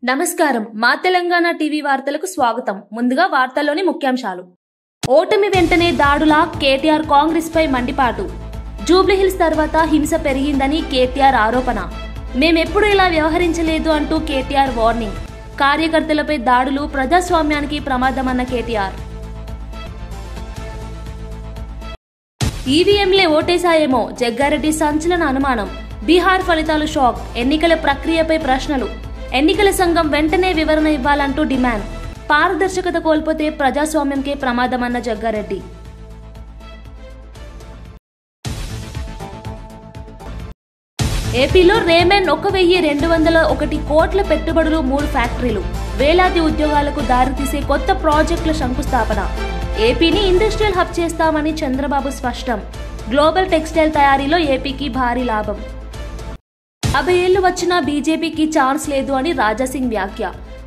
నమస్కారం మా తెలంగాణ టీవీ వార్తలకు స్వాగతం. ముందుగా వార్తల్లోని ముఖ్యాంశాలు. ఓటమి వెంటనే దాడుల కేటీఆర్ కాంగ్రెస్ పై మండిపాటు. జూబ్లీహిల్స్ తర్వాత హింస పెరిగిందని కేటీఆర్ ఆరోపణ. మేమెప్పుడు ఇలా వ్యవహరించలేదు అంటూ కేటీఆర్ వార్నింగ్. కార్యకర్తలపై దాడులు ప్రజాస్వామ్యానికి ప్రమాదమన్న కేటీఆర్. ఈవీఎంలే ఓటేశాయేమో జగ్గారెడ్డి సంచలన అనుమానం. బీహార్ ఫలితాలు షాక్. ఎన్నికల ప్రక్రియపై ప్రశ్నలు. ఎన్నికల సంఘం వెంటనే వివరణ ఇవ్వాలంటూ డిమాండ్. పారదర్శకత కోల్పోతే ప్రజాస్వామ్యంకే ప్రమాదమన్న జగ్గారెడ్డి. ఏపీలో రేమన్ 1201 కోట్ల పెట్టుబడులు, 3 ఫ్యాక్టరీలు, వేలాది ఉద్యోగాలకు దారితీసే కొత్త ప్రాజెక్టుల శంకుస్థాపన. ఏపీని ఇండస్ట్రియల్ హబ్ చేస్తామని చంద్రబాబు స్పష్టం. గ్లోబల్ టెక్స్టైల్ తయారీలో ఏపీకి భారీ లాభం. 50 ఏళ్లు వచ్చినా బీజేపీకి ఛాన్స్ లేదు అని రాజాసింగ్ వ్యాఖ్య.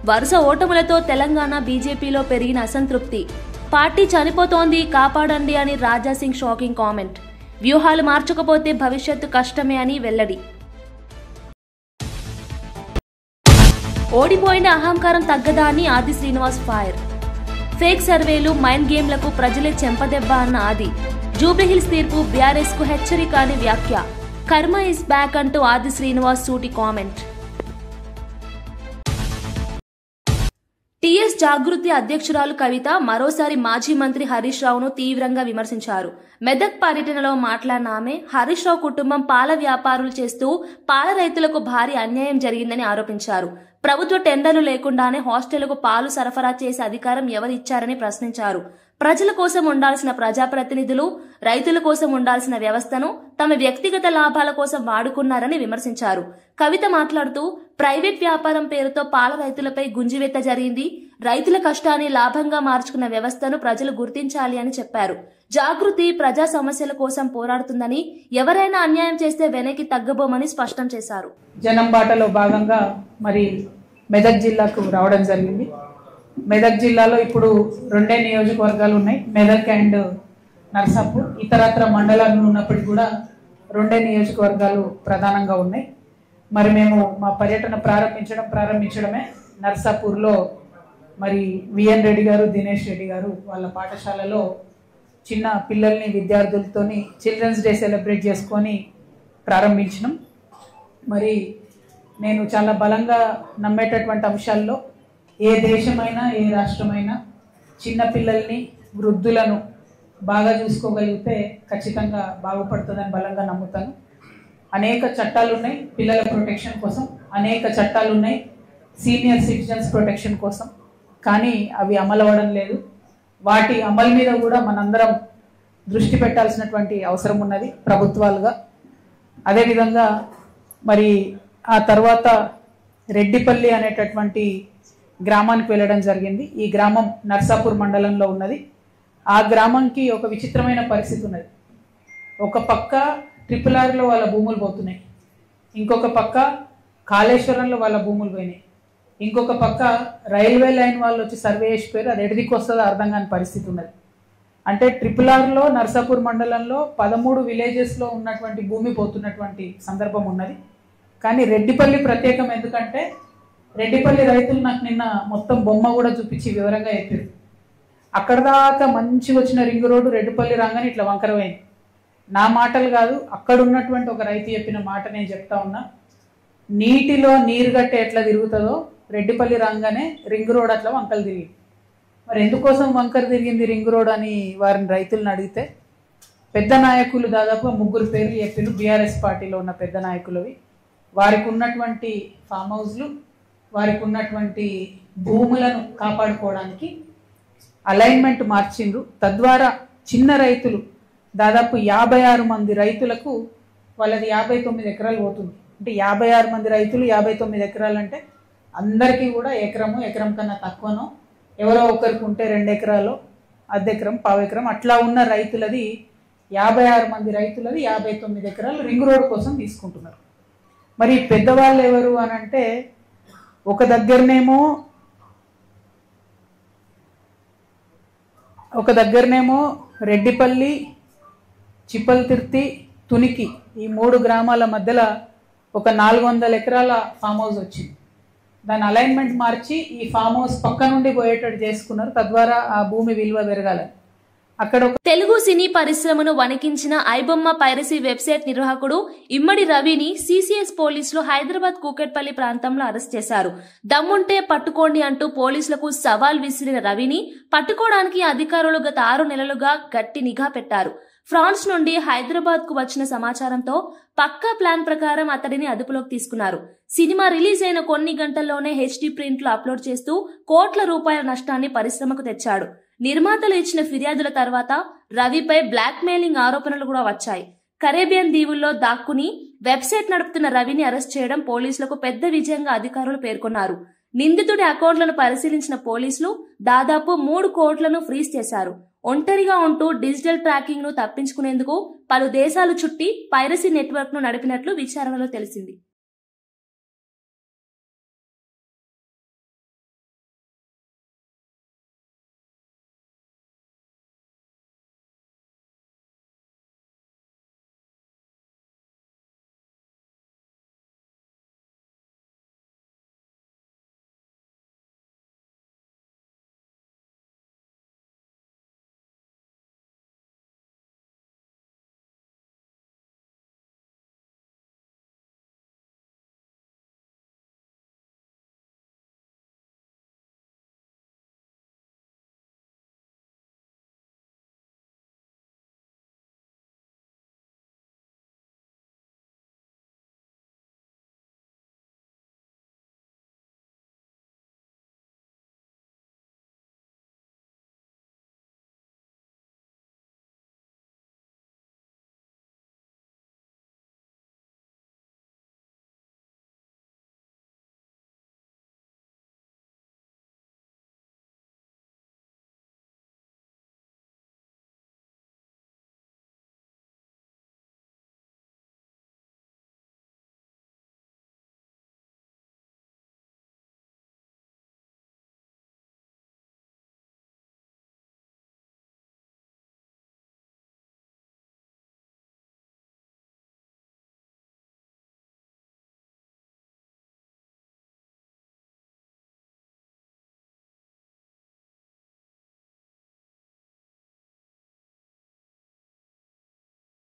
వరుస ఓటములతో తెలంగాణ బీజేపీలో పెరిగిన అసంతృప్తి. పార్టీ చనిపోతోంది, కాపాడండి అని రాజాసింగ్ షాకింగ్ కామెంట్. వ్యూహాలు మార్చకపోతే భవిష్యత్తు కష్టమే అని వెల్లడి. ఓడిపోయిన అహంకారం తగ్గదా అని ఆది శ్రీనివాస్ ఫైర్. ఫేక్ సర్వేలు, మైండ్ గేమ్లకు ప్రజలే చెంపదెబ్బ అన్న ఆది. జూబ్లీహిల్స్ తీర్పు బీఆర్ఎస్ కు హెచ్చరిక అని వ్యాఖ్య. కర్మ ఇస్ బ్యాక్ అంటూ ఆది శ్రీనివాస్ సూటి కామెంట్. టీఎస్ జాగృతి అధ్యక్షురాలు కవిత మరోసారి మాజీ మంత్రి హరీష్ రావును తీవ్రంగా విమర్శించారు. మెదక్ పర్యటనలో మాట్లాడిన ఆమె హరీష్ రావు కుటుంబం పాల వ్యాపారులు చేస్తూ పాల రైతులకు భారీ అన్యాయం జరిగిందని ఆరోపించారు. ప్రభుత్వ టెండర్లు లేకుండానే హాస్టళ్లకు పాలు సరఫరా చేసే అధికారం ఎవరిచ్చారని ప్రశ్నించారు. ప్రజల కోసం ఉండాల్సిన ప్రజాప్రతినిధులు రైతుల కోసం ఉండాల్సిన వ్యవస్థను తమ వ్యక్తిగత లాభాల కోసం వాడుకున్నారని విమర్శించారు. కవిత మాట్లాడుతూ ప్రైవేట్ వ్యాపారం పేరుతో పాల రైతులపై గుంజివెత్త జరిగింది. రైతుల కష్టాన్ని లాభంగా మార్చుకున్న వ్యవస్థను ప్రజలు గుర్తించాలి అని చెప్పారు. జాగృతి ప్రజా సమస్యల కోసం పోరాడుతుందని, ఎవరైనా అన్యాయం చేస్తే వెనక్కి తగ్గబోమని స్పష్టం చేశారు. జనం బాటలో భాగంగా మరి మెదక్ జిల్లాకు రావడం జరిగింది. మెదక్ జిల్లాలో ఇప్పుడు 2 నియోజకవర్గాలు ఉన్నాయి, మెదక్ అండ్ నర్సాపూర్. ఇతరత్ర మండలాలు ఉన్నప్పటికీ కూడా 2 నియోజకవర్గాలు ప్రధానంగా ఉన్నాయి. మరి మేము మా పర్యటన ప్రారంభించడమే నర్సాపూర్లో మరి విఎన్ రెడ్డి గారు, దినేష్ రెడ్డి గారు వాళ్ళ పాఠశాలలో చిన్న పిల్లల్ని, విద్యార్థులతోని చిల్డ్రన్స్ డే సెలబ్రేట్ చేసుకొని ప్రారంభించినాం. మరి నేను చాలా బలంగా నమ్మేటటువంటి అంశాల్లో ఏ దేశమైనా, ఏ రాష్ట్రమైనా చిన్న పిల్లల్ని, వృద్ధులను బాగా చూసుకోగలిగితే ఖచ్చితంగా బాగుపడుతుందని బలంగా నమ్ముతాను. అనేక చట్టాలు ఉన్నాయి పిల్లల ప్రొటెక్షన్ కోసం, అనేక చట్టాలు ఉన్నాయి సీనియర్ సిటిజన్స్ ప్రొటెక్షన్ కోసం, కానీ అవి అమలు అవ్వడం లేదు. వాటి అమలు మీద కూడా మనందరం దృష్టి పెట్టాల్సినటువంటి అవసరం ఉన్నది ప్రభుత్వాలుగా. అదేవిధంగా మరి ఆ తర్వాత రెడ్డిపల్లి అనేటటువంటి గ్రామానికి వెళ్ళడం జరిగింది. ఈ గ్రామం నర్సాపూర్ మండలంలో ఉన్నది. ఆ గ్రామంకి ఒక విచిత్రమైన పరిస్థితి ఉన్నది. ఒక పక్క RRRలో వాళ్ళ భూములు పోతున్నాయి, ఇంకొక పక్క కాళేశ్వరంలో వాళ్ళ భూములు పోయినాయి, ఇంకొక పక్క రైల్వే లైన్ వాళ్ళు వచ్చి సర్వే చేసిపోయారు. అది ఎడిదికి వస్తుందో అర్థం కాని పరిస్థితి ఉన్నది. అంటే RRRలో నర్సాపూర్ మండలంలో 13 విలేజెస్లో ఉన్నటువంటి భూమి పోతున్నటువంటి సందర్భం ఉన్నది. కానీ రెడ్డిపల్లి ప్రత్యేకం ఎందుకంటే రెడ్డిపల్లి రైతులు నాకు నిన్న మొత్తం బొమ్మ కూడా చూపించి వివరంగా చెప్పారు. అక్కడ దాకా మంచిగా వచ్చిన రింగ్ రోడ్డు రెడ్డిపల్లి రాగానే ఇట్లా వంకరమైంది. నా మాటలు కాదు, అక్కడ ఉన్నటువంటి ఒక రైతు చెప్పిన మాట నేను చెప్తా ఉన్నా. నీటిలో నీరు గట్టే ఎట్లా తిరుగుతుందో రెడ్డిపల్లి రాగానే రింగ్ రోడ్ అట్లా వంకలు తిరిగింది. మరి ఎందుకోసం వంకర తిరిగింది రింగ్ రోడ్ అని వారిని రైతులను అడిగితే పెద్ద నాయకులు దాదాపు 3 పేర్లు చెప్పారు. బీఆర్ఎస్ పార్టీలో ఉన్న పెద్ద నాయకులవి. వారికి ఉన్నటువంటి ఫామ్ హౌస్లు, వారికి ఉన్నటువంటి భూములను కాపాడుకోవడానికి అలైన్మెంట్ మార్చిండ్రు. తద్వారా చిన్న రైతులు దాదాపు 56 మంది రైతులకు వాళ్ళది 59 ఎకరాలు పోతుంది. అంటే 56 మంది రైతులు 59 ఎకరాలు అంటే అందరికీ కూడా ఎకరం కన్నా తక్కువనో, ఎవరో ఒకరికి ఉంటే 2 ఎకరాలు, అర్ధెకరం, పావు ఎకరం అట్లా ఉన్న రైతులది 56 మంది రైతులది 59 ఎకరాలు రింగ్ రోడ్ కోసం తీసుకుంటున్నారు. మరి పెద్దవాళ్ళు ఎవరు అని అంటే ఒక దగ్గరనేమో రెడ్డిపల్లి, చిప్పల్తిర్తి, తునికి ఈ 3 గ్రామాల మధ్యలో ఒక 400 ఎకరాల ఫామ్ హౌస్ వచ్చింది. దాని అలైన్మెంట్ మార్చి ఈ ఫామ్ హౌస్ పక్క నుండి పోయేటట్టు చేసుకున్నారు. తద్వారా ఆ భూమి విలువ పెరగాలని. అక్కడ తెలుగు సినీ పరిశ్రమను వణికించిన ఐబొమ్మ పైరసీ వెబ్సైట్ నిర్వాహకుడు ఇమ్మడి రవిని సిసిఎస్ పోలీసులు హైదరాబాద్ కూకట్పల్లి ప్రాంతంలో అరెస్ట్ చేశారు. దమ్ముంటే పట్టుకోండి అంటూ పోలీసులకు సవాల్ విసిరిన రవిని పట్టుకోవడానికి అధికారులు గత 6 నెలలుగా గట్టి నిఘా పెట్టారు. ఫ్రాన్స్ నుండి హైదరాబాద్ కు వచ్చిన సమాచారంతో పక్కా ప్లాన్ ప్రకారం అతడిని అదుపులోకి తీసుకున్నారు. సినిమా రిలీజ్ అయిన కొన్ని గంటల్లోనే హెచ్డి ప్రింట్లు అప్లోడ్ చేస్తూ కోట్ల రూపాయల నష్టాన్ని పరిశ్రమకు తెచ్చాడు. నిర్మాతలు ఇచ్చిన ఫిర్యాదుల తర్వాత రవిపై బ్లాక్ మెయిలింగ్ ఆరోపణలు కూడా వచ్చాయి. కరేబియన్ దీవుల్లో దాక్కుని వెబ్సైట్ నడుపుతున్న రవిని అరెస్ట్ చేయడం పోలీసులకు పెద్ద విజయంగా అధికారులు పేర్కొన్నారు. నిందితుడి అకౌంట్లను పరిశీలించిన పోలీసులు దాదాపు 3 కోట్లను ఫ్రీజ్ చేశారు. ఒంటరిగా ఉంటూ డిజిటల్ ట్రాకింగ్ ను తప్పించుకునేందుకు పలు దేశాలు చుట్టి పైరసీ నెట్వర్క్ ను నడిపినట్లు విచారణలో తెలిసింది.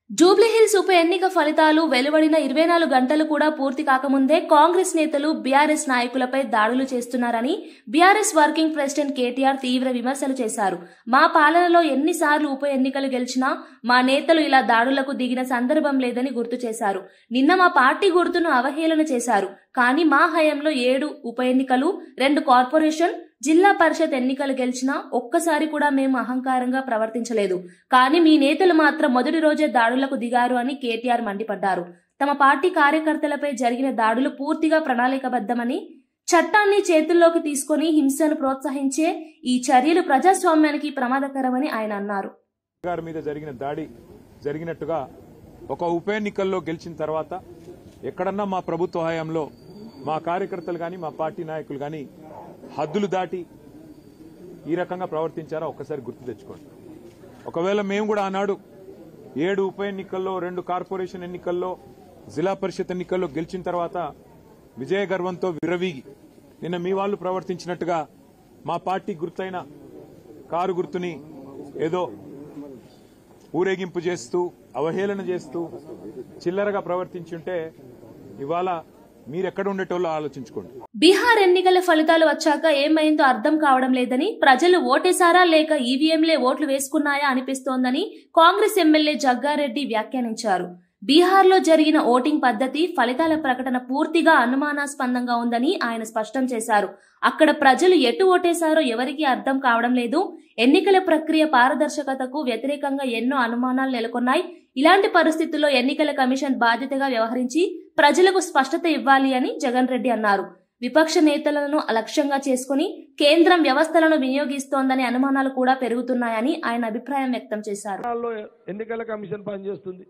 జూబ్లీహిల్స్ ఉప ఎన్నిక ఫలితాలు వెలువడిన 24 గంటలు కూడా పూర్తి కాకముందే కాంగ్రెస్ నేతలు బీఆర్ఎస్ నాయకులపై దాడులు చేస్తున్నారని బీఆర్ఎస్ వర్కింగ్ ప్రెసిడెంట్ కేటీఆర్ తీవ్ర విమర్శలు చేశారు. మా పాలనలో ఎన్నిసార్లు ఉప ఎన్నికలు గెలిచినా మా నేతలు ఇలా దాడులకు దిగిన సందర్భం లేదని గుర్తు చేశారు. నిన్న మా పార్టీ గుర్తును అవహేళన చేశారు. కానీ మా హయాంలో 7 ఉప ఎన్నికలు, 2 కార్పొరేషన్, జిల్లా పరిషత్ ఎన్నికలు గెలిచినా ఒక్కసారి కూడా మేము అహంకారంగా ప్రవర్తించలేదు. కానీ మీ నేతలు మాత్రం మొదటి రోజే దాడులకు దిగారు అని కేటీఆర్ మండిపడ్డారు. తమ పార్టీ కార్యకర్తలపై జరిగిన దాడులు పూర్తిగా ప్రణాళికబద్ధమని, చట్టాన్ని చేతుల్లోకి తీసుకుని హింసను ప్రోత్సహించే ఈ చర్యలు ప్రజాస్వామ్యానికి ప్రమాదకరమని ఆయన అన్నారు. మీద జరిగిన దాడి జరిగినట్టుగా ఒక ఉప ఎన్నికల్లో గెలిచిన తర్వాత ఎక్కడన్నా మా ప్రభుత్వ హయాంలో మా కార్యకర్తలు గాని మా పార్టీ నాయకులు గాని హద్దులు దాటి ఈ రకంగా ప్రవర్తించారా ఒక్కసారి గుర్తు తెచ్చుకోండి. ఒకవేళ మేము కూడా ఆనాడు 7 ఉప ఎన్నికల్లో, 2 కార్పొరేషన్ ఎన్నికల్లో, జిల్లా పరిషత్ ఎన్నికల్లో గెలిచిన తర్వాత విజయ గర్వంతో విరవీగి నిన్న మీ వాళ్ళు ప్రవర్తించినట్టుగా మా పార్టీ గుర్తైన కారు గుర్తుని ఏదో ఊరేగింపు చేస్తూ అవహేళన చేస్తూ చిల్లరగా ప్రవర్తించుంటే ఇవాళ మీరెక్కడ ఉండేటోళ్ళు ఆలోచించుకోండి. బీహార్ ఎన్నికల ఫలితాలు వచ్చాక ఏమైందో అర్థం కావడం లేదని, ప్రజలు ఓటేశారా లేక ఈవీఎంలే ఓట్లు వేసుకున్నాయా అనిపిస్తోందని కాంగ్రెస్ ఎమ్మెల్యే జగ్గారెడ్డి వ్యాఖ్యానించారు. బీహార్లో జరిగిన ఓటింగ్ పద్ధతి, ఫలితాల ప్రకటన పూర్తిగా అనుమానాస్పదంగా ఉందని ఆయన స్పష్టం చేశారు. అక్కడ ప్రజలు ఎటు ఓటేశారో ఎవరికీ అర్థం కావడం లేదు. ఎన్నికల ప్రక్రియ పారదర్శకతకు వ్యతిరేకంగా ఎన్నో అనుమానాలు నెలకొన్నాయి. ఇలాంటి పరిస్థితుల్లో ఎన్నికల కమిషన్ బాధ్యతగా వ్యవహరించి ప్రజలకు స్పష్టత ఇవ్వాలి అని జగన్ రెడ్డి అన్నారు. విపక్ష నేతలను అలక్ష్యంగా చేసుకుని కేంద్రం వ్యవస్థలను వినియోగిస్తోందనే అనుమానాలు కూడా పెరుగుతున్నాయని ఆయన అభిప్రాయం వ్యక్తం చేశారు. ఎన్నికల కమిషన్ పనిచేస్తుంది.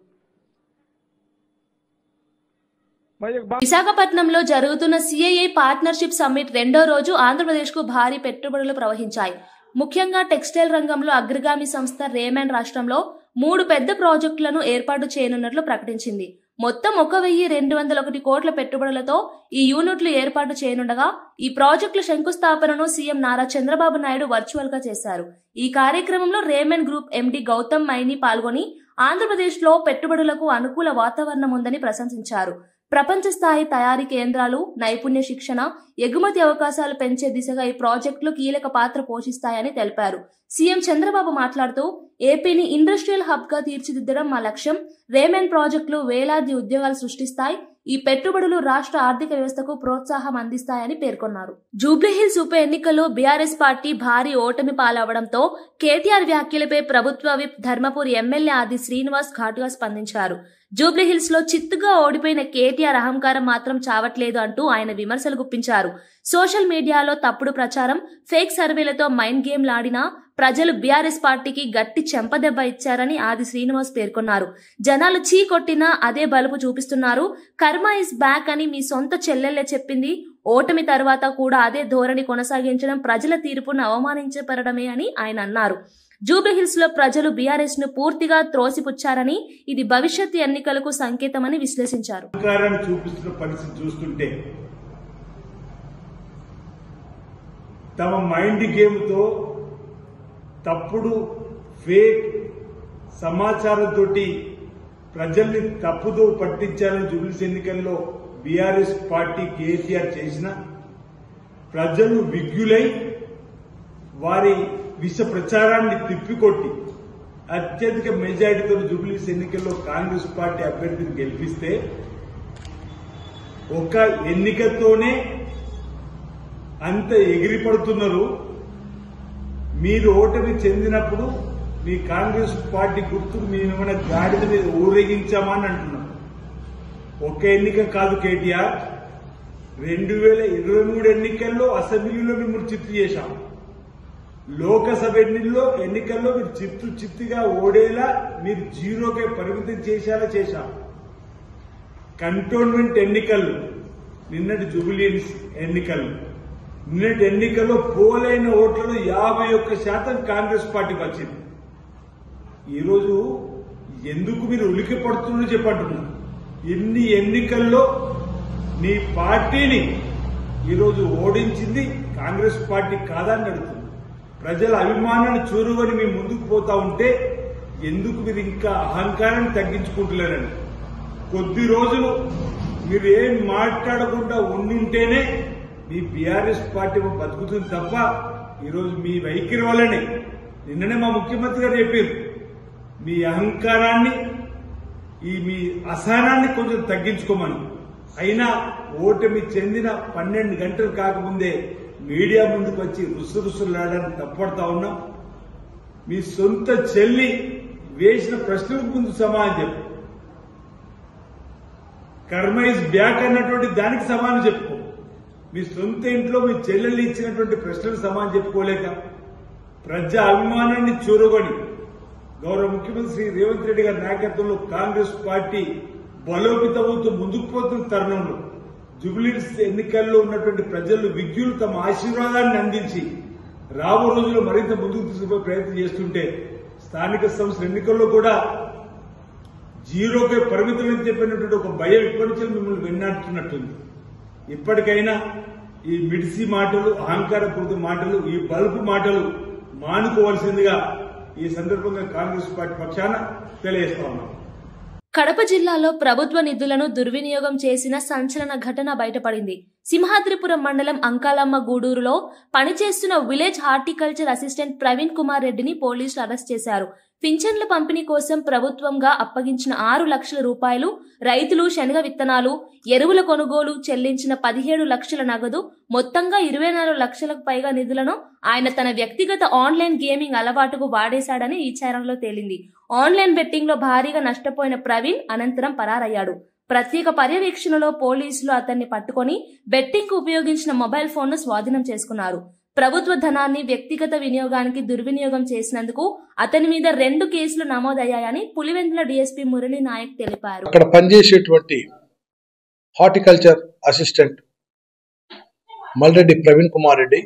విశాఖపట్నంలో జరుగుతున్న సిఐఐ పార్ట్నర్షిప్ సమ్మిట్ 2వ రోజు ఆంధ్రప్రదేశ్ కు భారీ పెట్టుబడులు ప్రవహించాయి. ముఖ్యంగా టెక్స్టైల్ రంగంలో అగ్రగామి సంస్థ రేమండ్ రాష్ట్రంలో 3 పెద్ద ప్రాజెక్టులను ఏర్పాటు చేయనున్నట్లు ప్రకటించింది. మొత్తం 1,201 కోట్ల పెట్టుబడులతో ఈ యూనిట్లు ఏర్పాటు చేయనుండగా ఈ ప్రాజెక్టుల శంకుస్థాపనను సీఎం నారా చంద్రబాబు నాయుడు వర్చువల్ గా చేశారు. ఈ కార్యక్రమంలో రేమన్ గ్రూప్ ఎండీ గౌతమ్ మైని పాల్గొని ఆంధ్రప్రదేశ్లో పెట్టుబడులకు అనుకూల వాతావరణం ఉందని ప్రశంసించారు. ప్రపంచ స్థాయి తయారీ కేంద్రాలు, నైపుణ్య శిక్షణ, ఎగుమతి అవకాశాలు పెంచే దిశగా ఈ ప్రాజెక్టులు కీలక పాత్ర పోషిస్తాయని తెలిపారు. సీఎం చంద్రబాబు మాట్లాడుతూ ఏపీని ఇండస్ట్రియల్ హబ్ గా తీర్చిదిద్దడం మా లక్ష్యం. రేమన్ ప్రాజెక్టులు వేలాది ఉద్యోగాలు సృష్టిస్తాయి. ఈ పెట్టుబడులు రాష్ట్ర ఆర్థిక వ్యవస్థకు ప్రోత్సాహం అందిస్తాయని పేర్కొన్నారు. జూబ్లీహిల్స్ ఉప ఎన్నికల్లో బీఆర్ఎస్ పార్టీ భారీ ఓటమి పాలవడంతో కేటీఆర్ వ్యాఖ్యలపై ప్రభుత్వ విప్ ధర్మపురి ఎమ్మెల్యే ఆది శ్రీనివాస్ ఘాటుగా స్పందించారు. జూబ్లీహిల్స్ లో చిత్తుగా ఓడిపోయిన కేటీఆర్ అహంకారం మాత్రం చావట్లేదు అంటూ ఆయన విమర్శలు గుప్పించారు. సోషల్ మీడియాలో తప్పుడు ప్రచారం, ఫేక్ సర్వేలతో మైండ్ గేమ్ లాడినా ప్రజలు బీఆర్ఎస్ పార్టీకి గట్టి చెంపదెబ్బ ఇచ్చారని ఆది శ్రీనివాస్ పేర్కొన్నారు. జనాలు చీ కొట్టినా అదే బలుపు చూపిస్తున్నారు. కర్మ ఇస్ బ్యాక్ అని మీ సొంత చెల్లెల్లే చెప్పింది. ఓటమి తర్వాత కూడా అదే ధోరణి కొనసాగించడం ప్రజల తీర్పును అవమానించబడమే అని ఆయన అన్నారు. జూబ్లీహిల్స్ లో ప్రజలు బీఆర్ఎస్ ను పూర్తిగా త్రోసిపుచ్చారని, ఇది భవిష్యత్ ఎన్నికలకు సంకేతమని విశ్లేషించారు. చూపిస్తున్న పరిస్థితి చూస్తుంటే తమ మైండ్ గేమ్ తో తప్పుడు ఫేక్ సమాచారంతో ప్రజల్ని తప్పుదో పట్టించాలని జూబ్లీహిల్స్ ఎన్నికల్లో బీఆర్ఎస్ పార్టీ కేసీఆర్ చేసిన ప్రజలు విజ్ఞులై వారి విష ప్రచారాన్ని తిప్పికొట్టి అత్యధిక మెజారిటీతో జూబ్లీహిల్స్ ఎన్నికల్లో కాంగ్రెస్ పార్టీ అభ్యర్థిని గెలిపిస్తే ఒక ఎన్నికతోనే అంత ఎగిరిపడుతున్నారు. మీరు ఓటమి చెందినప్పుడు మీ కాంగ్రెస్ పార్టీ గుర్తుకు మేమేమైనా గాడిద మీద ఊరేగించామని అంటున్నారు. ఒక్క ఎన్నిక కాదు కేటీఆర్, 2023 ఎన్నికల్లో అసెంబ్లీలో మిమ్మల్ని చిత్తు చేశాం. లోకసభ ఎన్నికల్లో మీరు చిత్తుగా ఓడేలా మీరు జీరోకే పరిమితం చేశాం. కంటోన్మెంట్ ఎన్నికలు, నిన్నటి జూబ్లీహిల్స్ ఎన్నికలు, నిన్నటి ఎన్నికల్లో పోలైన ఓట్లలో 51% కాంగ్రెస్ పార్టీకి వచ్చింది. ఈరోజు ఎందుకు మీరు ఉలికి పడుతుందో చెప్పంటున్నారు. ఇన్ని ఎన్నికల్లో నీ పార్టీని ఈరోజు ఓడించింది కాంగ్రెస్ పార్టీ కాదని అడుగుతుంది. ప్రజల అభిమానాన్ని చూరుకొని మీ ముందుకు పోతా ఉంటే ఎందుకు మీరు ఇంకా అహంకారాన్ని తగ్గించుకుంటలేరని. కొద్ది రోజులు మీరు ఏం మాట్లాడకుండా ఉండుంటేనే మీ బీఆర్ఎస్ పార్టీ బతుకుతుంది తప్ప ఈరోజు మీ వైఖరి వల్లనే. నిన్ననే మా ముఖ్యమంత్రి గారు చెప్పారు, మీ అహంకారాన్ని మీ అసహనాన్ని కొంచెం తగ్గించుకోమని. అయినా ఓటమి చెందిన 12 గంటలు కాకముందే మీడియా ముందుకు వచ్చి రుసరుసలాడడానికి తప్పడతా ఉన్నాం. మీ సొంత చెల్లి వేసిన ప్రశ్నలకు ముందు సమాధానం చెప్పు. కర్మ ఇస్ బ్యాక్ అన్నటువంటి దానికి సమాధానం చెప్పుకో. మీ సొంత ఇంట్లో మీ చెల్లెళ్ళు ఇచ్చినటువంటి ప్రశ్నలకు సమాధానం చెప్పుకోలేక ప్రజా అభిమానాన్ని చూరగొని గౌరవ ముఖ్యమంత్రి శ్రీ రేవంత్ రెడ్డి గారి నాయకత్వంలో కాంగ్రెస్ పార్టీ బలోపేతమవుతూ ముందుకు పోతున్న తరుణంలో జూబ్లీహిల్స్ ఎన్నికల్లో ఉన్నటువంటి ప్రజలు విజ్ఞులు తమ ఆశీర్వాదాన్ని అందించి రాబో రోజుల్లో మరింత ముందుకు తీసుకుపోయే ప్రయత్నం చేస్తుంటే స్థానిక సంస్థల ఎన్నికల్లో కూడా జీరోకే పరిమితమని చెప్పినటువంటి ఒక భయం ఇప్పటి నుంచి మిమ్మల్ని వెన్నాడుతున్నట్టుంది. ఇప్పటికైనా ఈ మిడిసి మాటలు, అహంకారపూరిత మాటలు, ఈ బల్బు మాటలు మానుకోవాల్సిందిగా ఈ సందర్భంగా కాంగ్రెస్ పార్టీ పక్షాన తెలియజేస్తా ఉన్నాం. కడప జిల్లాలో ప్రభుత్వ నిధులను దుర్వినియోగం చేసిన సంచలన ఘటన బయటపడింది. సింహాద్రిపురం మండలం అంకాలమ్మ గూడూరులో పనిచేస్తున్న village horticulture assistant Praveen Kumar రెడ్డిని పోలీసులు అరెస్ట్ చేశారు. పింఛన్ల పంపిణీ కోసం ప్రభుత్వంగా అప్పగించిన 6 లక్షల రూపాయలు, రైతులు శనగ విత్తనాలు, ఎరువుల కొనుగోలు చెల్లించిన 17 లక్షల నగదు, మొత్తంగా 24 లక్షలకు పైగా నిధులను ఆయన తన వ్యక్తిగత ఆన్లైన్ గేమింగ్ అలవాటుకు వాడేశాడని ఈ విచారణలో తేలింది. ఆన్లైన్ బెట్టింగ్ లో భారీగా నష్టపోయిన ప్రవీణ్ అనంతరం పరారయ్యాడు. ప్రత్యేక పర్యవేక్షణలో పోలీసులు అతన్ని పట్టుకొని బెట్టింగ్ కు ఉపయోగించిన మొబైల్ ఫోన్ ను స్వాధీనం చేసుకున్నారు. ప్రభుత్వ ధనాన్ని వ్యక్తిగత వినియోగానికి దుర్వినియోగం చేసినందుకు అతని మీద 2 కేసులు నమోదయ్యాయని పులివెందుల డీఎస్పీ మురళీ నాయక్ తెలిపారు. అక్కడ పనిచేసేటువంటి horticulture assistant Malreddy Praveen Kumar Reddy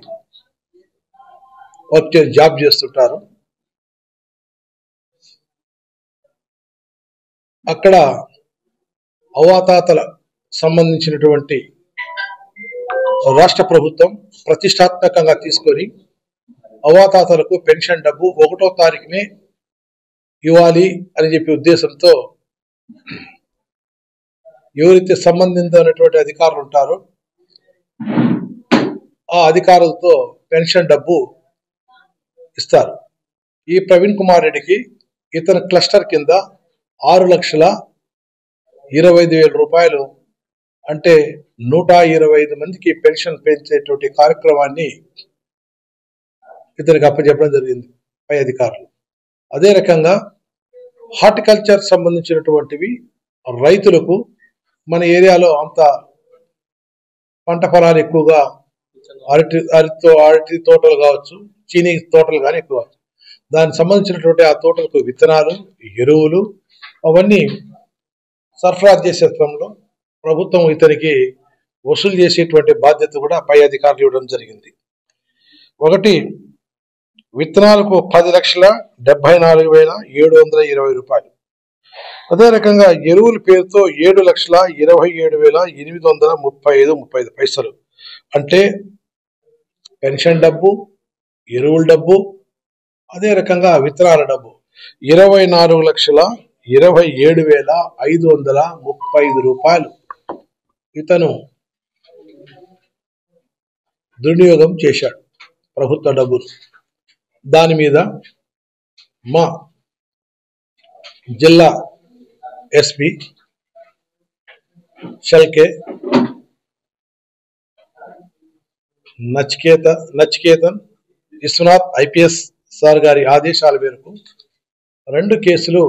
job చేస్తుంటారు. అక్కడ అవాతాతల సంబంధించినటువంటి రాష్ట్ర ప్రభుత్వం ప్రతిష్టాత్మకంగా తీసుకొని అవాతాతలకు పెన్షన్ డబ్బు 1వ తారీఖునే ఇవ్వాలి అని చెప్పి ఉద్దేశంతో ఎవరైతే సంబంధించినటువంటి అధికారులు ఉంటారో ఆ అధికారులతో పెన్షన్ డబ్బు ఇస్తారు. ఈ ప్రవీణ్ కుమార్ రెడ్డికి ఇతని క్లస్టర్ కింద 6,25,000 రూపాయలు అంటే 125 మందికి పెన్షన్ పెంచేటువంటి కార్యక్రమాన్ని ఇతనికి అప్పచెప్పడం జరిగింది పై అధికారులు. అదే రకంగా హార్టికల్చర్ సంబంధించినటువంటివి రైతులకు మన ఏరియాలో అంత పంట పొలాలు ఎక్కువగా అరటి తోటలు కావచ్చు, చీనీ తోటలు కానీ ఎక్కువ, దానికి సంబంధించినటువంటి ఆ తోటలకు విత్తనాలు, ఎరువులు అవన్నీ సరఫరా చేసే క్రమంలో ప్రభుత్వం ఇతనికి వసూలు చేసేటువంటి బాధ్యత కూడా పై అధికారులు ఇవ్వడం జరిగింది. ఒకటి విత్తనాలకు 10,74,720 రూపాయలు. అదే రకంగా ఎరువుల పేరుతో 7,27,835 పైసలు. అంటే పెన్షన్ డబ్బు, ఎరువుల డబ్బు, అదే రకంగా విత్తనాల డబ్బు 24,27,535 రూపాయలు ఇతను దుర్వినియోగం చేశాడు ప్రభుత్వ డబ్బులు. దాని మీద మా జిల్లా ఎస్పీ షల్కే నచికేతన్ విశ్వనాథ్ ఐపీఎస్ సార్ గారి ఆదేశాల మేరకు 2 కేసులు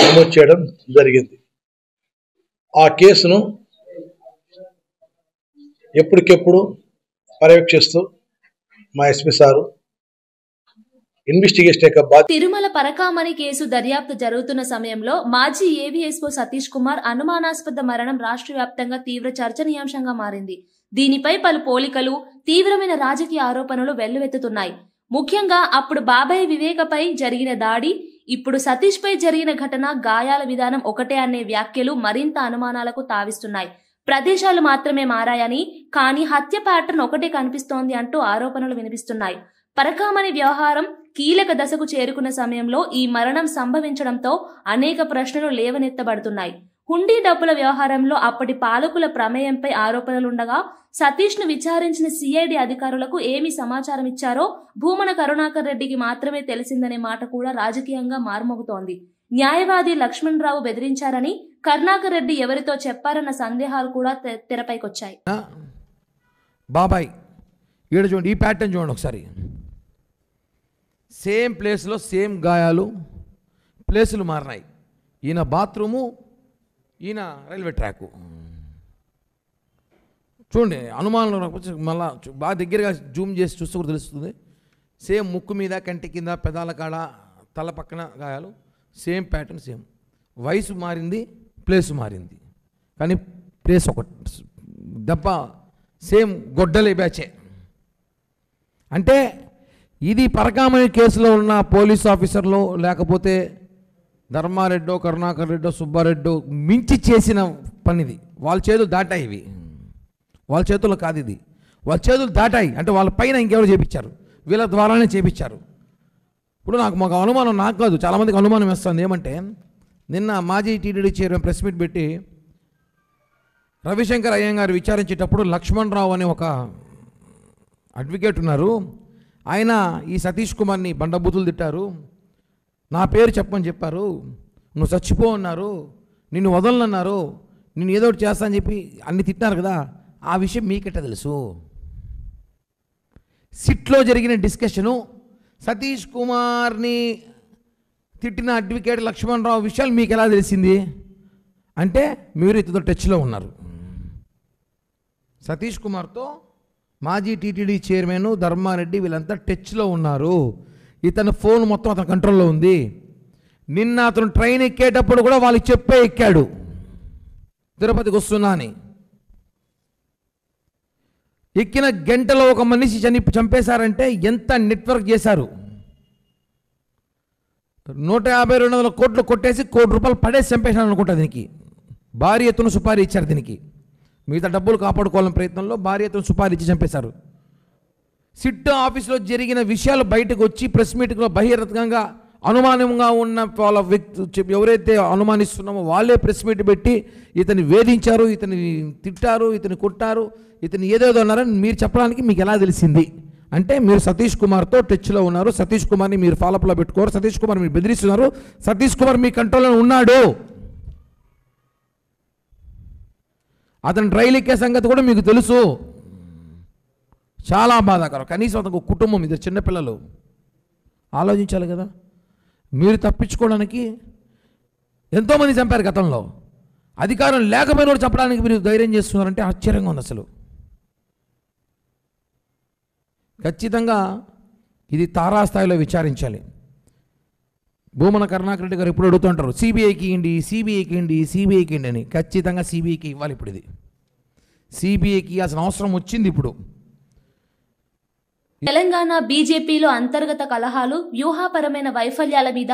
నమోదు చేయడం జరిగింది. ఆ కేసును ఎప్పటికెప్పుడు పర్యవేక్షిస్తూ మా ఎస్పీ సారు ఇన్వెస్టిగేషన్ యొక్క బాధ్యత. తిరుమల పరకామణి కేసు దర్యాప్తు జరుగుతున్న సమయంలో మాజీ ఏవీఎస్ఓ సతీష్ కుమార్ అనుమానాస్పద మరణం రాష్ట్ర వ్యాప్తంగా తీవ్ర చర్చనీయాంశంగా మారింది. దీనిపై పలు పోలికలు, తీవ్రమైన రాజకీయ ఆరోపణలు వెల్లువెత్తుతున్నాయి. ముఖ్యంగా అప్పుడు బాబాయ్ వివేకపై జరిగిన దాడి, ఇప్పుడు సతీష్ పై జరిగిన ఘటన, గాయాల విధానం ఒకటే అనే వ్యాఖ్యలు మరింత అనుమానాలకు తావిస్తున్నాయి. ప్రదేశాలు మాత్రమే మారాయని, కానీ హత్య ప్యాటర్న్ ఒకటే కనిపిస్తోంది అంటూ ఆరోపణలు వినిపిస్తున్నాయి. పరకామణి వ్యవహారం కీలక దశకు చేరుకున్న సమయంలో ఈ మరణం సంభవించడంతో అనేక ప్రశ్నలు లేవనెత్తబడుతున్నాయి. హుండీ డబ్బుల వ్యవహారంలో అప్పటి పాలకుల ప్రమేయంపై ఆరోపణలుండగా సతీష్ ను విచారించిన సిఐడి అధికారులకు ఏమి సమాచారం ఇచ్చారో భూమన కరుణాకర్ రెడ్డికి మాత్రమే తెలిసిందనే మాట కూడా రాజకీయంగా మారుమోగుతోంది. న్యాయవాది లక్ష్మణ్ రావు బెదిరించారని, కరుణాకర్ రెడ్డి ఎవరితో చెప్పారన్న సందేహాలు కూడా తెరపైకొచ్చాయి. బాబాయ్ ఈడ చూడండి, ఈ ప్యాటర్న్ చూడండి ఒకసారి. సేమ్ ప్లేస్లో సేమ్ గాయాలు, ప్లేసులు మారినాయి. ఈయన బాత్రూము, ఈయన రైల్వే ట్రాకు. చూడండి, అనుమానంలో రాకపోతే మళ్ళా బాగా దగ్గరగా జూమ్ చేసి చూస్తే కూడా తెలుస్తుంది. సేమ్ ముక్కు మీద, కంటి కింద, పెదాల కాడ, తల పక్కన గాయాలు, సేమ్ ప్యాటర్న్ సేమ్. వయసు మారింది, ప్లేసు మారింది, కానీ ప్లేస్ ఒక దెబ్బ సేమ్ గొడ్డలి బ్యాచే. అంటే ఇది పరకామణి కేసులో ఉన్న పోలీస్ ఆఫీసర్లు, లేకపోతే ధర్మారెడ్డో, కరుణాకర్ రెడ్డో, సుబ్బారెడ్డో మించి చేసిన పనిది. వాళ్ళ చేతులు దాటాయి, ఇవి వాళ్ళ చేతుల్లో కాదు, ఇది వాళ్ళ చేతులు దాటాయి. అంటే వాళ్ళ పైన ఇంకెవరు చేపించారు, వీళ్ళ ద్వారానే చేపించారు. ఇప్పుడు మాకు అనుమానం, నాకు కాదు చాలామందికి అనుమానం వేస్తుంది. ఏమంటే నిన్న మాజీ టీటీడీ చైర్మన్ ప్రెస్ మీట్ పెట్టి రవిశంకర్ అయ్యంగారు విచారించేటప్పుడు లక్ష్మణ్ రావు అనే ఒక అడ్వకేట్ ఉన్నారు, ఆయన ఈ సతీష్ కుమార్ని బండబూతులు తిట్టారు, నా పేరు చెప్పని చెప్పారు, నువ్వు చచ్చిపో అన్నారు, నిన్ను వదలనన్నారు, నిన్ను ఏదో ఒకటి చేస్తా అని చెప్పి అన్ని తిట్టినారు కదా. ఆ విషయం మీకెట్ట తెలుసు? సిట్లో జరిగిన డిస్కషను, సతీష్ కుమార్ని తిట్టిన అడ్వకేట్ లక్ష్మణ్ రావు విషయాలు మీకు ఎలా తెలిసింది అంటే మీరు ఇతతో టచ్లో ఉన్నారు. సతీష్ కుమార్తో మాజీ టీటీడీ చైర్మన్ ధర్మారెడ్డి వీళ్ళంతా టచ్లో ఉన్నారు. ఇతని ఫోన్ మొత్తం అతని కంట్రోల్లో ఉంది. నిన్న అతను ట్రైన్ ఎక్కేటప్పుడు కూడా వాళ్ళకి చెప్పే ఎక్కాడు తిరుపతికి వస్తున్నా అని. ఎక్కిన గంటలో ఒక మనిషి చంపేశారంటే ఎంత నెట్వర్క్ చేశారు. 150-200 కోట్లు కొట్టేసి ₹1 పడేసి చంపేశాను అనుకుంటా దీనికి. భారీ ఎత్తున సుపారీ ఇచ్చారు దీనికి. మిగతా డబ్బులు కాపాడుకోవాలని ప్రయత్నంలో భారీ ఎత్తున సుపారీ ఇచ్చి చంపేశారు. సిట్ ఆఫీస్లో జరిగిన విషయాలు బయటకు వచ్చి ప్రెస్ మీటింగ్లో బహిరంగంగా అనుమానంగా ఉన్న వాళ్ళ వ్యక్తి ఎవరైతే అనుమానిస్తున్నామో వాళ్ళే ప్రెస్ మీట్ పెట్టి ఇతన్ని వేధించారు, ఇతని తిట్టారు, ఇతని కొట్టారు, ఇతను ఏదేదో అన్నారని మీరు చెప్పడానికి మీకు ఎలా తెలిసింది అంటే మీరు సతీష్ కుమార్తో టచ్లో ఉన్నారు, సతీష్ కుమార్ని మీరు ఫాలోఅప్లో పెట్టుకోరు, సతీష్ కుమార్ మీరు బెదిరిస్తున్నారు, సతీష్ కుమార్ మీ కంట్రోల్లో ఉన్నాడు, అతను ట్రైల్ ఎక్కే సంగతి కూడా మీకు తెలుసు. చాలా బాధాకరం. కనీసం అతనికి ఒక కుటుంబం, ఇద్దరు చిన్నపిల్లలు, ఆలోచించాలి కదా. మీరు తప్పించుకోవడానికి ఎంతోమంది చంపారు గతంలో, అధికారం లేకపోయిన చంపడానికి మీరు ధైర్యం చేస్తున్నారంటే ఆశ్చర్యంగా ఉంది అసలు. ఖచ్చితంగా ఇది తారాస్థాయిలో విచారించాలి. భూమన కరుణాకర్ రెడ్డి గారు ఇప్పుడు అడుగుతుంటారు సిబిఐకి ఇవ్వండి, సిబిఐకి ఇవ్వండి, సిబిఐకి ఇవ్వండి అని. ఖచ్చితంగా సిబిఐకి ఇవ్వాలి. ఇప్పుడు ఇది సిబిఐకి ఇవ్వాల్సిన అవసరం వచ్చింది. ఇప్పుడు తెలంగాణ బీజేపీలో అంతర్గత కలహాలు, వ్యూహపరమైన వైఫల్యాల మీద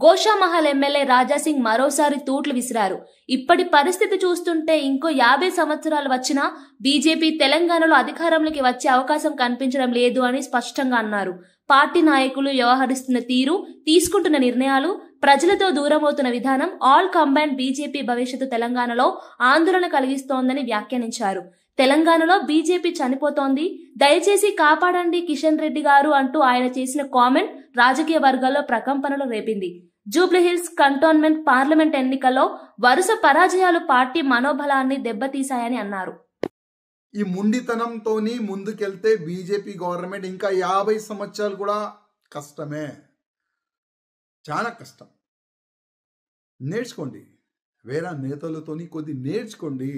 గోషామహల్ ఎమ్మెల్యే రాజాసింగ్ మరోసారి తూట్లు విసిరారు. ఇప్పటి పరిస్థితి చూస్తుంటే ఇంకో 50 సంవత్సరాలు వచ్చినా బీజేపీ తెలంగాణలో అధికారంలోకి వచ్చే అవకాశం కనిపించడం లేదు అని స్పష్టంగా అన్నారు. పార్టీ నాయకులు వ్యవహరిస్తున్న తీరు, తీసుకుంటున్న నిర్ణయాలు, ప్రజలతో దూరమవుతున్న విధానం ఆల్ కంబైన్డ్ బీజేపీ భవిష్యత్తు తెలంగాణలో ఆందోళన కలిగిస్తోందని వ్యాఖ్యానించారు. తెలంగాణలో బీజేపీ చనిపోతోంది, దయచేసి కాపాడండి కిషన్ రెడ్డి గారు అంటూ ఆయన చేసిన కామెంట్ రాజకీయ వర్గాల్లో ప్రకంపనలు రేపింది. జూబ్లీహిల్స్ కంటోన్మెంట్ పార్లమెంట్ ఎన్నికల్లో వరుస పరాజయాలు పార్టీ మనోబలాన్ని దెబ్బతీశాయని అన్నారు. ఈ ముండితనంతోని ముందుకెళ్తే బీజేపీ గవర్నమెంట్ ఇంకా 50 సంవత్సరాలు కూడా కష్టమే, చాలా కష్టం. నేర్చుకోండి, వేరే నేతలతోని కొద్ది నేర్చుకోండి.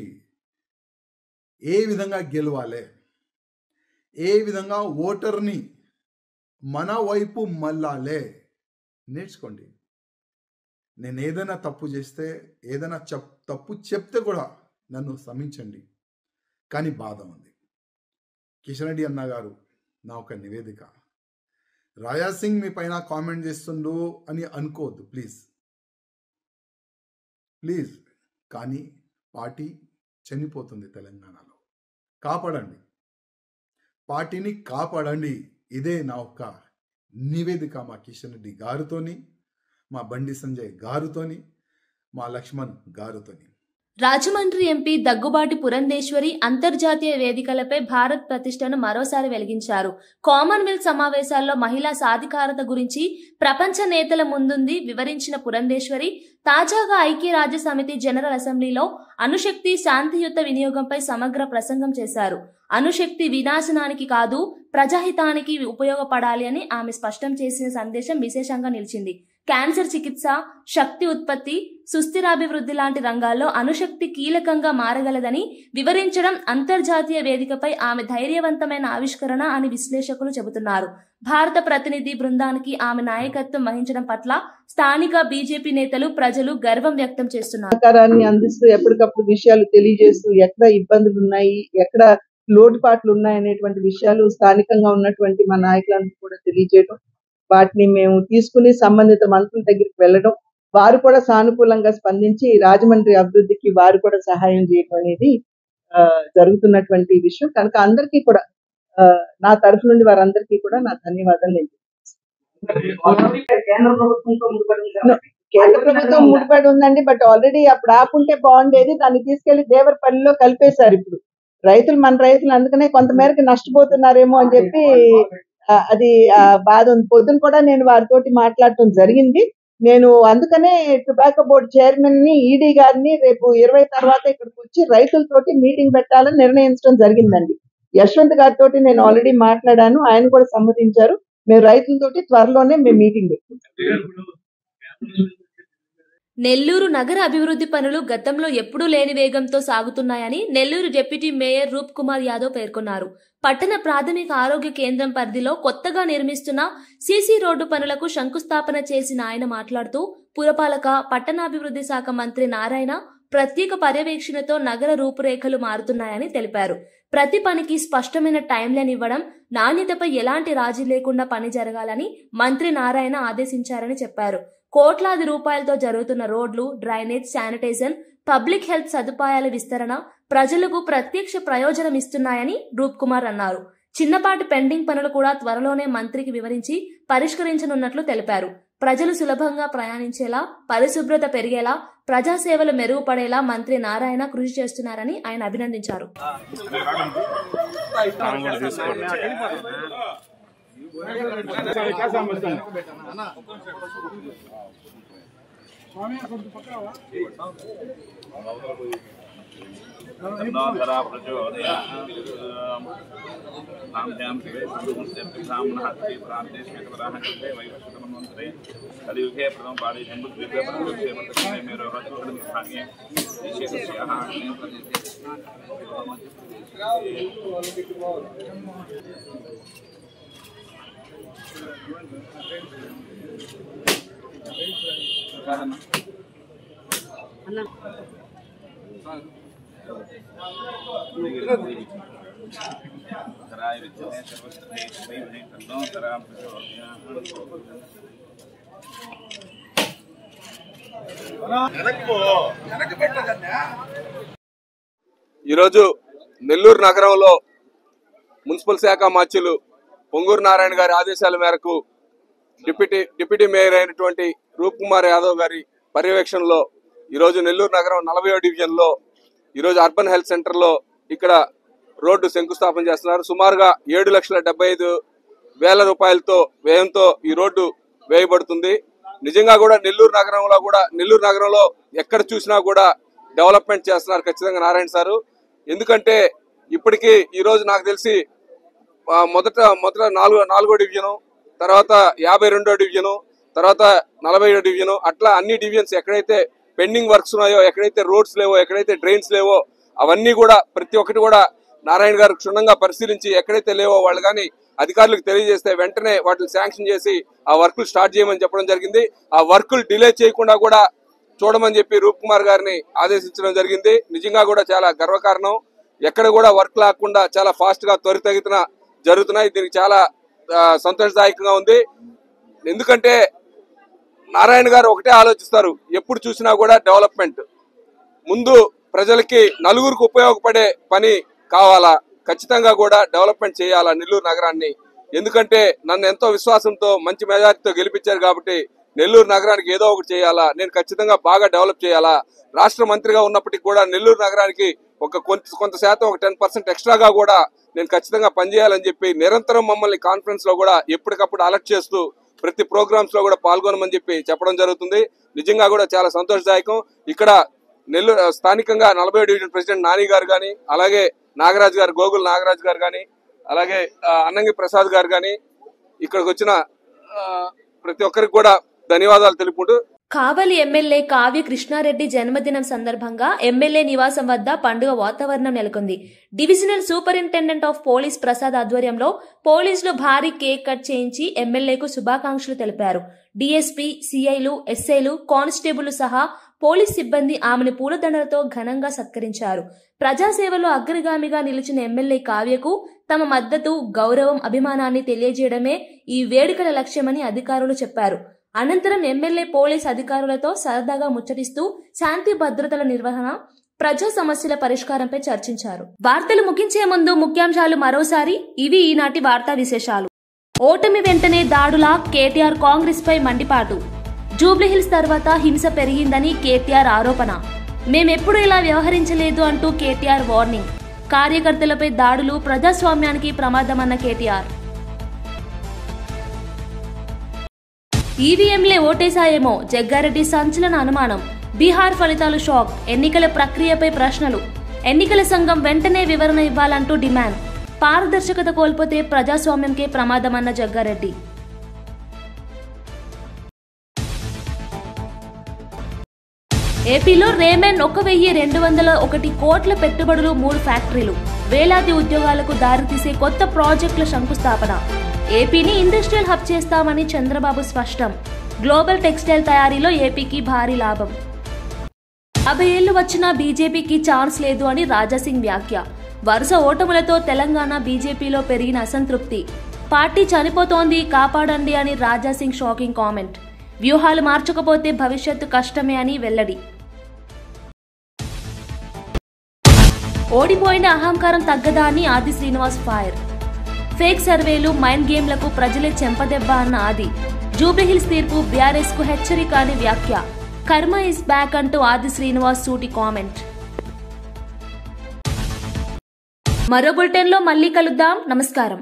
ఏ విధంగా గెలవాలి, ఏ విధంగా ఓటర్ని మన వైపు మళ్ళాలే నేర్చుకోండి. నేను ఏదైనా తప్పు చేస్తే, ఏదైనా తప్పు చెప్తే కూడా నన్ను క్షమించండి. కానీ బాధ ఉంది. కిషన్ రెడ్డి అన్న గారు, నా ఒక నివేదిక, రాజాసింగ్ మీ పైన కామెంట్ చేస్తుండు అని అనుకోవద్దు ప్లీజ్ ప్లీజ్. కానీ పార్టీ చనిపోతుంది తెలంగాణలో, కాపాడండి, పార్టీని కాపాడండి. ఇదే నా ఒక్క నివేదిక మా కిషన్ రెడ్డి గారితోని, మా బండి సంజయ్ గారితోని, మా లక్ష్మణ్ గారితోని. రాజమండ్రి ఎంపీ దగ్గుబాటి పురంధేశ్వరి అంతర్జాతీయ వేదికలపై భారత్ ప్రతిష్టను మరోసారి వెలిగించారు. కామన్వెల్త్ సమావేశాల్లో మహిళా సాధికారత గురించి ప్రపంచ నేతల ముందుంది వివరించిన పురంధేశ్వరి తాజాగా ఐక్యరాజ్య సమితి జనరల్ అసెంబ్లీలో అణుశక్తి శాంతియుత వినియోగంపై సమగ్ర ప్రసంగం చేశారు. అణుశక్తి వినాశనానికి కాదు, ప్రజాహితానికి ఉపయోగపడాలి అని ఆమె స్పష్టం చేసిన సందేశం విశేషంగా నిలిచింది. క్యాన్సర్ చికిత్స, శక్తి ఉత్పత్తి, సుస్థిరాభివృద్ధి లాంటి రంగాల్లో అణుశక్తి కీలకంగా మారగలదని వివరించడం అంతర్జాతీయ వేదికపై ఆమె ధైర్యవంతమైన ఆవిష్కరణ అని విశ్లేషకులు చెబుతున్నారు. భారత ప్రతినిధి బృందానికి ఆమె నాయకత్వం వహించడం పట్ల స్థానిక బీజేపీ నేతలు, ప్రజలు గర్వం వ్యక్తం చేస్తున్నారు. సహకారాన్ని అందిస్తూ ఎప్పటికప్పుడు విషయాలు తెలియజేస్తూ ఎక్కడ ఇబ్బందులు ఉన్నాయి, ఎక్కడ లోటుపాట్లు ఉన్నాయనేటువంటి విషయాలు స్థానికంగా ఉన్నటువంటి మా నాయకులందరూ కూడా తెలియజేయడం, వాటిని మేము తీసుకుని సంబంధిత మంత్రుల దగ్గరికి వెళ్ళడం, వారు కూడా సానుకూలంగా స్పందించి రాజమండ్రి అభివృద్ధికి వారు కూడా సహాయం చేయడం అనేది జరుగుతున్నటువంటి విషయం. కనుక అందరికీ కూడా నా తరఫు నుండి వారందరికీ కూడా నా ధన్యవాదాలు. కేంద్ర ప్రభుత్వం ముడిపడి ఉందండి, బట్ ఆల్రెడీ అప్పుడు ఆపుంటే బాగుండేది. దాన్ని తీసుకెళ్లి దేవరపల్లిలో కలిపేశారు. ఇప్పుడు రైతులు, మన రైతులు అందుకనే కొంతమేరకు నష్టపోతున్నారేమో అని చెప్పి అది బాధ ఉంది. పొద్దున కూడా నేను వారితోటి మాట్లాడటం జరిగింది. నేను అందుకనే టొబాకో బోర్డు చైర్మన్ ని, ఈడీ గారిని రేపు 20 తర్వాత ఇక్కడికి వచ్చి రైతులతోటి మీటింగ్ పెట్టాలని నిర్ణయించడం జరిగిందండి. యశ్వంత్ గారితో నేను ఆల్రెడీ మాట్లాడాను, ఆయన కూడా సమ్మతించారు. మేము రైతులతోటి త్వరలోనే మేము మీటింగ్ పెట్టుకుంటాం. నెల్లూరు నగర అభివృద్ధి పనులు గతంలో ఎప్పుడూ లేని వేగంతో సాగుతున్నాయని నెల్లూరు డిప్యూటీ మేయర్ రూప్ కుమార్ యాదవ్ పేర్కొన్నారు. పట్టణ ప్రాథమిక ఆరోగ్య కేంద్రం పరిధిలో కొత్తగా నిర్మిస్తున్న సీసీ రోడ్డు పనులకు శంకుస్థాపన చేసిన ఆయన మాట్లాడుతూ పురపాలక, పట్టణాభివృద్ధి శాఖ మంత్రి నారాయణ ప్రత్యేక పర్యవేక్షణతో నగర రూపురేఖలు మారుతున్నాయని తెలిపారు. ప్రతి పనికి స్పష్టమైన టైంలైన్ ఇవ్వడం, నాణ్యతపై ఎలాంటి రాజీ లేకుండా పని జరగాలని మంత్రి నారాయణ ఆదేశించారని చెప్పారు. కోట్లాది రూపాయలతో జరుగుతున్న రోడ్లు, డ్రైనేజ్, శానిటైజేషన్, పబ్లిక్ హెల్త్ సదుపాయాల విస్తరణ ప్రజలకు ప్రత్యక్ష ప్రయోజనం ఇస్తున్నాయని రూప్ కుమార్ అన్నారు. చిన్నపాటి పెండింగ్ పనులు కూడా త్వరలోనే మంత్రికి వివరించి పరిష్కరించనున్నట్లు తెలిపారు. ప్రజలు సులభంగా ప్రయాణించేలా, పరిశుభ్రత పెరిగేలా, ప్రజాసేవలు మెరుగుపడేలా మంత్రి నారాయణ కృషి చేస్తున్నారని ఆయన అభినందించారు. ఈరోజు నెల్లూరు నగరంలో మున్సిపల్ శాఖ మార్చులు పొంగూరు నారాయణ గారి ఆదేశాల మేరకు డిప్యూటీ మేయర్ అయినటువంటి రూప్ కుమార్ యాదవ్ గారి పర్యవేక్షణలో ఈరోజు నెల్లూరు నగరం 40వ డివిజన్లో ఈరోజు అర్బన్ హెల్త్ సెంటర్లో ఇక్కడ రోడ్డు శంకుస్థాపన చేస్తున్నారు. సుమారుగా 7,75,000 రూపాయలతో వ్యయంతో ఈ రోడ్డు వేయబడుతుంది. నిజంగా కూడా నెల్లూరు నగరంలో ఎక్కడ చూసినా కూడా డెవలప్మెంట్ చేస్తున్నారు ఖచ్చితంగా నారాయణ సారు. ఎందుకంటే ఇప్పటికీ ఈరోజు నాకు తెలిసి మొదట 4వ డివిజను, తర్వాత 52వ డివిజను, తర్వాత 40వ డివిజను, అట్లా అన్ని డివిజన్స్ ఎక్కడైతే పెండింగ్ వర్క్స్ ఉన్నాయో, ఎక్కడైతే రోడ్స్ లేవో, ఎక్కడైతే డ్రైన్స్ లేవో అవన్నీ కూడా ప్రతి ఒక్కటి కూడా నారాయణ గారు క్షుణ్ణంగా పరిశీలించి ఎక్కడైతే లేవో వాళ్ళు కానీ అధికారులకు తెలియజేస్తే వెంటనే వాటిని శాంక్షన్ చేసి ఆ వర్కులు స్టార్ట్ చేయమని చెప్పడం జరిగింది. ఆ వర్కులు డిలే చేయకుండా కూడా చూడమని చెప్పి రూప్ కుమార్ గారిని ఆదేశించడం జరిగింది. నిజంగా కూడా చాలా గర్వకారణం. ఎక్కడ కూడా వర్క్ లేకుండా చాలా ఫాస్ట్ గా త్వరితగతిన జరుగుతున్నాయి. దీనికి చాలా సంతోషదాయకంగా ఉంది. ఎందుకంటే నారాయణ గారు ఒకటే ఆలోచిస్తారు, ఎప్పుడు చూసినా కూడా డెవలప్మెంట్. ముందు ప్రజలకి నలుగురికి ఉపయోగపడే పని కావాలా, ఖచ్చితంగా కూడా డెవలప్మెంట్ చేయాలా నెల్లూరు నగరాన్ని. ఎందుకంటే నన్ను ఎంతో విశ్వాసంతో మంచి మెజారిటీతో గెలిపించారు కాబట్టి నెల్లూరు నగరానికి ఏదో ఒకటి చేయాలా, నేను ఖచ్చితంగా బాగా డెవలప్ చేయాలా. రాష్ట్ర మంత్రిగా ఉన్నప్పటికీ కూడా నెల్లూరు నగరానికి కొంత శాతం 10% ఎక్స్ట్రాగా కూడా నేను ఖచ్చితంగా పనిచేయాలని చెప్పి నిరంతరం మమ్మల్ని కాన్ఫరెన్స్ లో కూడా ఎప్పటికప్పుడు అలర్ట్ చేస్తూ ప్రతి ప్రోగ్రామ్స్ లో కూడా పాల్గొనమని చెప్పి చెప్పడం జరుగుతుంది. నిజంగా కూడా చాలా సంతోషదాయకం. ఇక్కడ నెల్లూరు స్థానికంగా 40వ డివిజన్ ప్రెసిడెంట్ నాని గారు కానీ, అలాగే నాగరాజు గారు, గోగుల్ నాగరాజు గారు కానీ, అలాగే అన్నంగి ప్రసాద్ గారు కానీ ఇక్కడికి వచ్చిన ప్రతి ఒక్కరికి కూడా ధన్యవాదాలు తెలుపుకుంటూ, కావలి ఎమ్మెల్యే కావ్య కృష్ణారెడ్డి జన్మదినం సందర్భంగా ఎమ్మెల్యే నివాసం వద్ద పండుగ వాతావరణం నెలకొంది. Divisional superintendent of police Prasad ఆధ్వర్యంలో పోలీసులు భారీ కేక్ కట్ చేయించి ఎమ్మెల్యేకు శుభాకాంక్షలు తెలిపారు. డీఎస్పీ, సీఐలు, ఎస్ఐలు, కానిస్టేబుల్ సహా పోలీస్ సిబ్బంది ఆమెను పూలదండలతో ఘనంగా సత్కరించారు. ప్రజాసేవలో అగ్రగామిగా నిలిచిన ఎమ్మెల్యే కావ్యకు తమ మద్దతు, గౌరవం, అభిమానాన్ని తెలియజేయడమే ఈ వేడుకల లక్ష్యమని అధికారులు చెప్పారు. అనంతరం ఎమ్మెల్యే పోలీస్ అధికారులతో సరదాగా ముచ్చటిస్తూ శాంతి భద్రతల నిర్వహణ, ప్రజా సమస్యల పరిష్కారంపై చర్చించారు. వార్తలు ముగించే ముందు ముఖ్యాంశాలు మరోసారి. ఇవి ఈనాటి వార్తా విశేషాలు. ఓటమి వెంటనే దాడులా, కేటీఆర్ కాంగ్రెస్ పై మండిపాటు. జూబ్లీహిల్స్ తర్వాత హింస పెరిగిందని కేటీఆర్ ఆరోపణ. మేమెప్పుడు ఇలా వ్యవహరించలేదు అంటూ కేటీఆర్ వార్నింగ్. కార్యకర్తలపై దాడులు ప్రజాస్వామ్యానికి ప్రమాదమన్న కేటీఆర్. ఈవీఎంలే ఓటేశాయేమో, జగ్గారెడ్డి సంచలన అనుమానం. బీహార్ ఫలితాలు షాక్. ఎన్నికల ప్రక్రియపై ప్రశ్నలు. ఎన్నికల సంఘం వెంటనే వివరణ ఇవ్వాలంటూ డిమాండ్. పారదర్శకత కోల్పోతే ప్రజాస్వామ్యంకే ప్రమాదమన్న జగ్గారెడ్డి. ఏపీలో రేమెన్ 1,201 కోట్ల పెట్టుబడులు, 3 ఫ్యాక్టరీలు, వేలాది ఉద్యోగాలకు దారితీసే కొత్త ప్రాజెక్టుల శంకుస్థాపన. ఏపీని ఇండస్ట్రియల్ హబ్ చేస్తామని చంద్రబాబు స్పష్టం. గ్లోబల్ టెక్స్టైల్ తయారీలో ఏపీకి భారీ లాభం. 50 ఏళ్లు వచ్చినా బీజేపీకి ఛాన్స్ లేదు అని రాజాసింగ్ వ్యాఖ్య. వరుస ఓటములతో తెలంగాణ బీజేపీలో పెరిగిన అసంతృప్తి. పార్టీ చనిపోతోంది, కాపాడండి అని రాజాసింగ్ షాకింగ్ కామెంట్. వ్యూహాలు మార్చకపోతే భవిష్యత్తు కష్టమే అని వెల్లడి. ఓడిపోయిన అహంకారం తగ్గదా అని ఆది శ్రీనివాస్ ఫైర్. ఫేక్ సర్వేలు, మైండ్ గేమ్లకు ప్రజలే చెంపదెబ్బ అన్న ఆది. జూబ్లీహిల్స్ తీర్పు బీఆర్ఎస్ కు హెచ్చరిక అని వ్యాఖ్య. కర్మ ఇస్ బ్యాక్ అంటూ ఆది శ్రీనివాస్ సూటి కామెంట్. మరో బులెటిన్ లో మళ్ళీ కలుద్దాం. నమస్కారం.